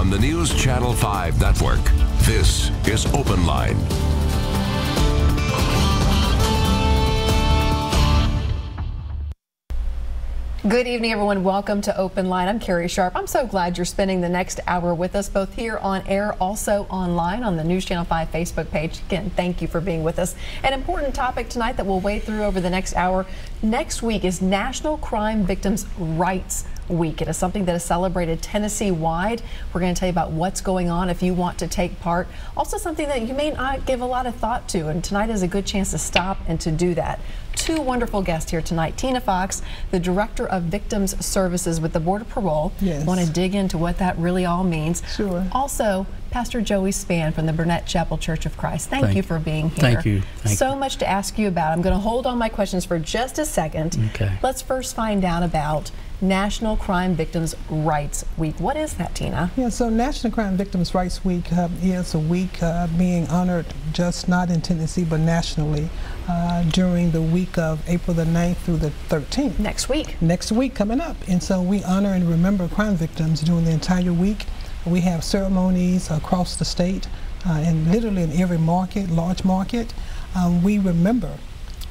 On the News Channel 5 network, this is OpenLine. Good evening, everyone. Welcome to OpenLine. I'm Carrie Sharp. I'm so glad you're spending the next hour with us, both here on air, also online on the News Channel 5 Facebook page. Again, thank you for being with us. An important topic tonight that we'll wade through over the next hour. Next week is National Crime Victims' Rights Week. It is something that is celebrated Tennessee-wide. We're going to tell you about what's going on if you want to take part. Also something that you may not give a lot of thought to, and tonight is a good chance to stop and to do that. Two wonderful guests here tonight. Tina Fox, the Director of Victims Services with the Board of Parole. Yes. Want to dig into what that really all means. Sure. Also, Pastor Joey Spann from the Burnette Chapel Church of Christ. Thank you for being here. Thank you. So much to ask you about. I'm going to hold on my questions for just a second. Okay. Let's first find out about National Crime Victims' Rights Week. What is that, Tina? Yeah, so National Crime Victims' Rights Week is a week being honored just not in Tennessee but nationally during the week of April the 9th through the 13th. Next week. Next week coming up. And so we honor and remember crime victims during the entire week. We have ceremonies across the state and literally in every market, large market. We remember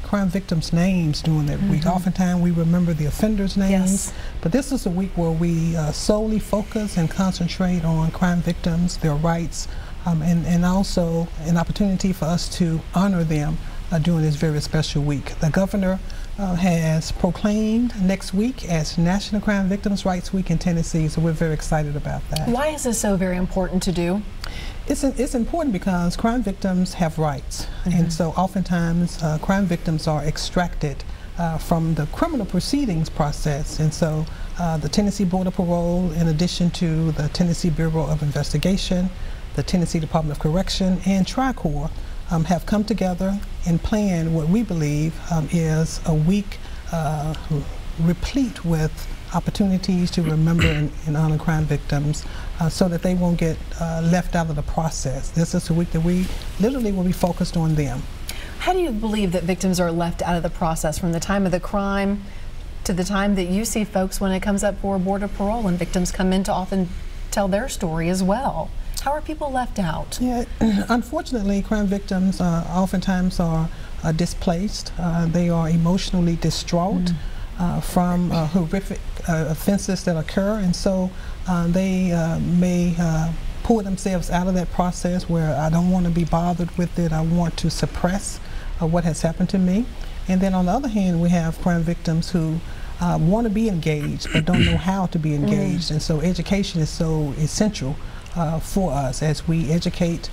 crime victims' names during that week. Oftentimes we remember the offenders' names, but this is a week where we solely focus and concentrate on crime victims, their rights, and also an opportunity for us to honor them during this very special week. The governor has proclaimed next week as National Crime Victims' Rights Week in Tennessee, so we're very excited about that. Why is this so very important to do? It's important because crime victims have rights, and so oftentimes crime victims are extracted from the criminal proceedings process, and so the Tennessee Board of Parole, in addition to the Tennessee Bureau of Investigation, the Tennessee Department of Correction, and Tri-Corps have come together and planned what we believe is a week replete with opportunities to remember and honor crime victims so that they won't get left out of the process. This is a week that we literally will be focused on them. How do you believe that victims are left out of the process from the time of the crime to the time that you see folks when it comes up for a board of parole and victims come in to often tell their story as well? How are people left out? Yeah, unfortunately, crime victims oftentimes are displaced. They are emotionally distraught from horrific offenses that occur, and so they may pull themselves out of that process where I don't want to be bothered with it, I want to suppress what has happened to me. And then on the other hand, we have crime victims who want to be engaged but don't know how to be engaged, and so education is so essential for us as we educate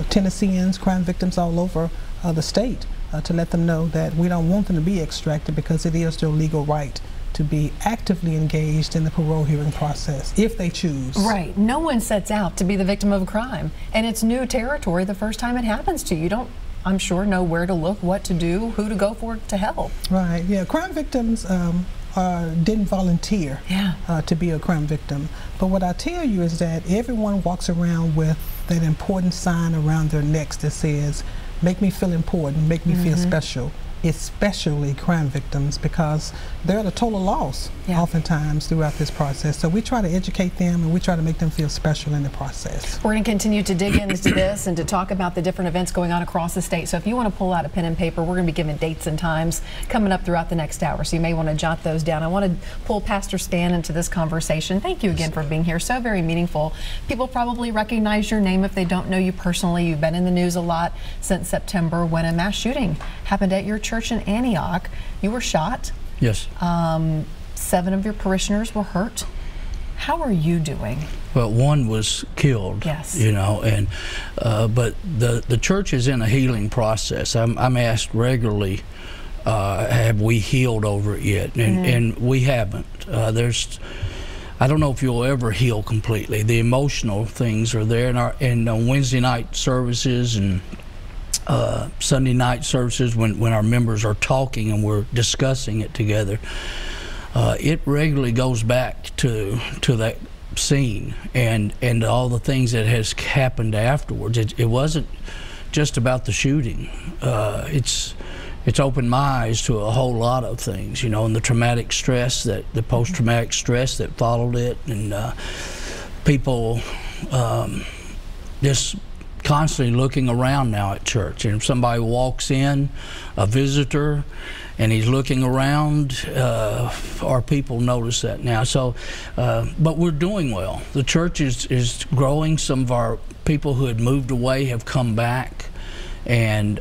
Tennesseans, crime victims all over the state, to let them know that we don't want them to be extracted because it is their legal right to be actively engaged in the parole hearing process if they choose. Right. No one sets out to be the victim of a crime, and it's new territory the first time it happens to you. You don't, I'm sure, know where to look, what to do, who to go for to help. Right. Yeah. Crime victims didn't volunteer to be a crime victim. But what I tell you is that everyone walks around with that important sign around their necks that says, make me feel important, make me feel special, especially crime victims, because they're at a total loss oftentimes throughout this process. So we try to educate them and we try to make them feel special in the process. We're going to continue to dig into this and to talk about the different events going on across the state. So if you want to pull out a pen and paper, we're going to be giving dates and times coming up throughout the next hour. So you may want to jot those down. I want to pull Pastor Spann into this conversation. Thank you again for being here. So very meaningful. People probably recognize your name if they don't know you personally. You've been in the news a lot since September when a mass shooting happened at your church in Antioch. You were shot. Yes. 7 of your parishioners were hurt. How are you doing? Well, one was killed. Yes. You know, and but the church is in a healing process. I'm asked regularly, have we healed over it yet? And we haven't. I don't know if you'll ever heal completely. The emotional things are there in on Wednesday night services and Sunday night services when our members are talking and we're discussing it together. It regularly goes back to that scene and all the things that has happened afterwards. It wasn't just about the shooting. It's opened my eyes to a whole lot of things, you know, and the traumatic stress, the post-traumatic stress that followed it, and people just constantly looking around now at church. And if somebody walks in, a visitor, and he's looking around, our people notice that now. So, but we're doing well. The church is growing. Some of our people who had moved away have come back, and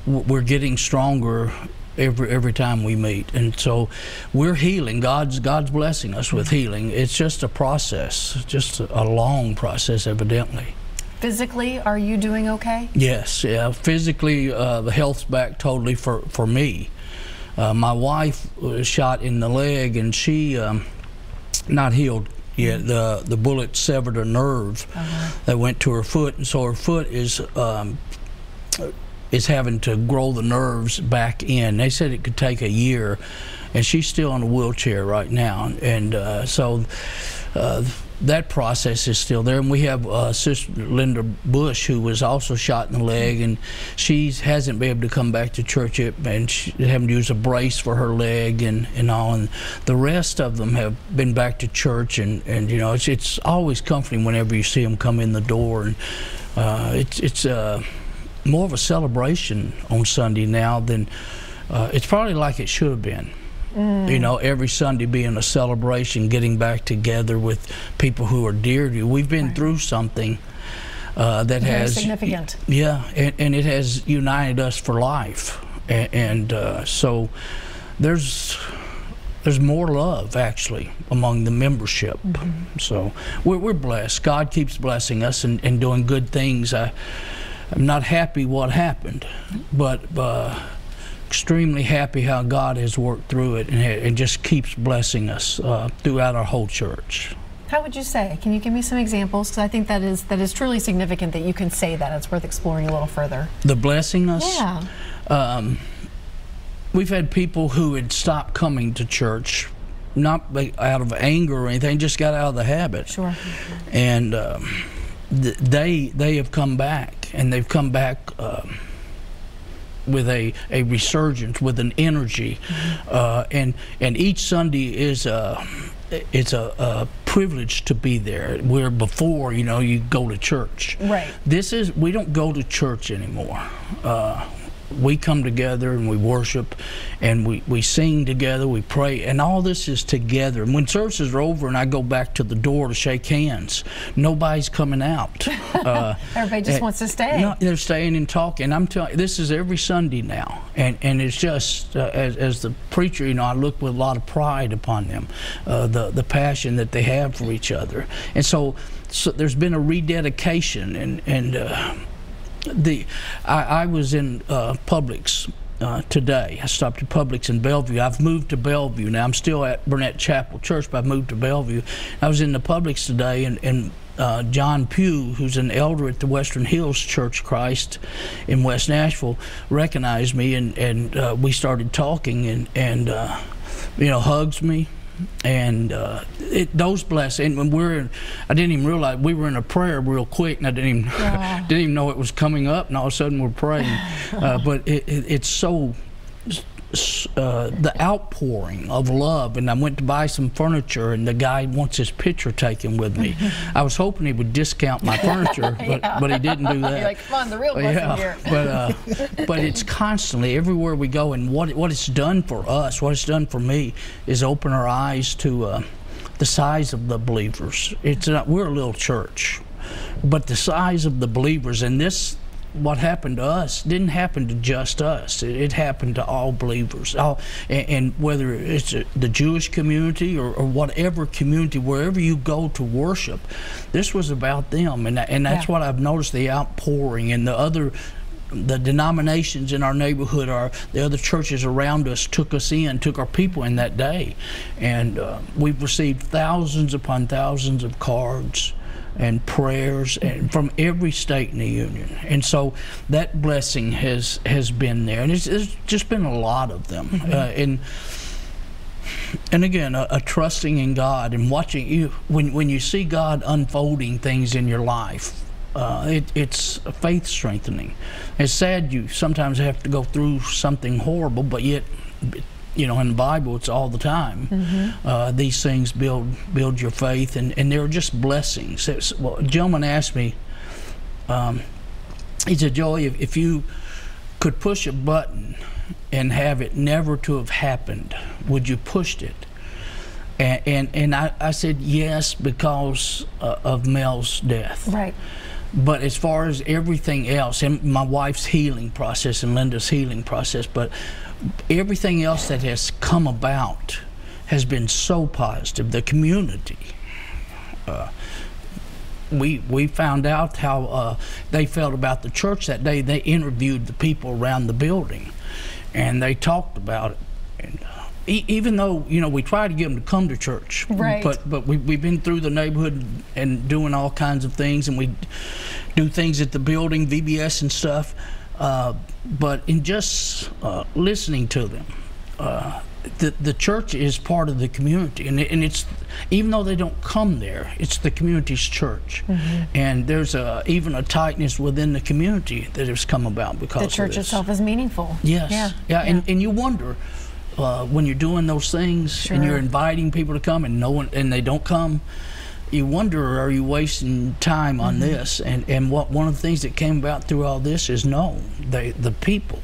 we're getting stronger every time we meet. And so we're healing. God's blessing us with healing. It's just a process, just a long process, evidently. Physically, are you doing okay? Yes, yeah. Physically, the health's back totally for me. My wife was shot in the leg, and she not healed yet. The bullet severed a nerve that went to her foot, and so her foot is having to grow the nerves back in. They said it could take a year, and she's still in a wheelchair right now, and so that process is still there. And we have Sister Linda Bush, who was also shot in the leg, and she hasn't been able to come back to church yet, and she's having to use a brace for her leg and all. And the rest of them have been back to church, and you know, it's always comforting whenever you see them come in the door. And it's more of a celebration on Sunday now than it's probably like it should have been. You know, every Sunday being a celebration, getting back together with people who are dear to you. We've been through something that very has significant. Yeah, and it has united us for life, and so there's more love actually among the membership. So we're blessed. God keeps blessing us and doing good things. I'm not happy what happened, but extremely happy how God has worked through it and just keeps blessing us throughout our whole church. How would you say? Can you give me some examples? Because I think that is truly significant that you can say that. It's worth exploring a little further. The blessing us? Yeah. We've had people who had stopped coming to church, not out of anger or anything, just got out of the habit. Sure. And they have come back, and they've come back with a resurgence, with an energy, and each Sunday is it's a privilege to be there. Where before, you know, you go to church. Right. We don't go to church anymore. We come together and we worship, and we sing together, we pray, and all this is together. And when services are over and I go back to the door to shake hands, nobody's coming out. Everybody just wants to stay. No, they're staying and talking. I'm telling you, this is every Sunday now, and it's just as the preacher, you know, I look with a lot of pride upon them, the passion that they have for each other, and so there's been a rededication and. I was in Publix today. I stopped at Publix in Bellevue. I've moved to Bellevue now. I'm still at Burnette Chapel Church, but I've moved to Bellevue. I was in the Publix today, and John Pugh, who's an elder at the Western Hills Church of Christ in West Nashville, recognized me, and we started talking, and you know, hugs me. And those blessings, and when I didn't even realize we were in a prayer real quick, and I didn't even know it was coming up, and all of a sudden we're praying. But it's so the outpouring of love. And I went to buy some furniture, and the guy wants his picture taken with me. I was hoping he would discount my furniture, but he didn't do that. You're like, come on, the real blessing here. But it's constantly everywhere we go, and what it's done for us, what it's done for me, is open our eyes to the size of the believers. We're a little church, but the size of the believers, and this. What happened to us didn't happen to just us. It happened to all believers. And whether it's the Jewish community or whatever community, wherever you go to worship, this was about them. And that's what I've noticed, the outpouring. And the denominations in our neighborhood, the other churches around us took our people in that day. And we've received thousands upon thousands of cards and prayers and from every state in the union, and so that blessing has been there, and there's just been a lot of them. And again, a trusting in God and watching you when you see God unfolding things in your life. It's faith strengthening. It's sad you sometimes have to go through something horrible, but yet you know, in the Bible, it's all the time. These things build your faith, and they're just blessings. Well, a gentleman asked me, he said, Joey, if you could push a button and have it never to have happened, would you push it? And I said yes, because of Mel's death. Right. But as far as everything else, and my wife's healing process and Linda's healing process, but everything else that has come about has been so positive. The community. We found out how they felt about the church that day. They interviewed the people around the building, and they talked about it. And, even though, you know, we try to get them to come to church, right. but we've been through the neighborhood and doing all kinds of things, and we do things at the building, VBS and stuff. But in just listening to them, the church is part of the community, and it's, even though they don't come there, it's the community's church. And there's even a tightness within the community that has come about because the church of this. itself is meaningful. Yes. Yeah. And you wonder, when you're doing those things and you're inviting people to come and and they don't come, you wonder, are you wasting time on this? And one of the things that came about through all this is the people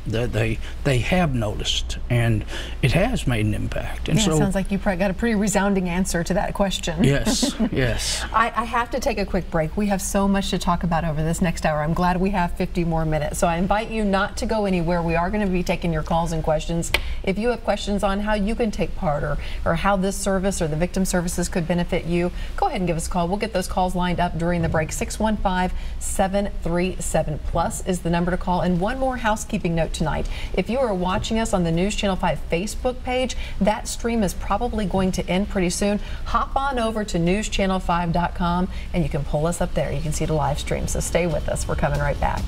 that they have noticed, and it has made an impact. And yeah, so it sounds like you probably got a pretty resounding answer to that question. Yes, yes. I have to take a quick break. We have so much to talk about over this next hour. I'm glad we have 50 more minutes. So I invite you not to go anywhere. We are going to be taking your calls and questions. If you have questions on how you can take part or how this service or the victim services could benefit you, go ahead and give us a call. We'll get those calls lined up during the break. 615-737+ is the number to call. And one more housekeeping note tonight. If you are watching us on the News Channel 5 Facebook page, that stream is probably going to end pretty soon. Hop on over to newschannel5.com and you can pull us up there. You can see the live stream. So stay with us. We're coming right back.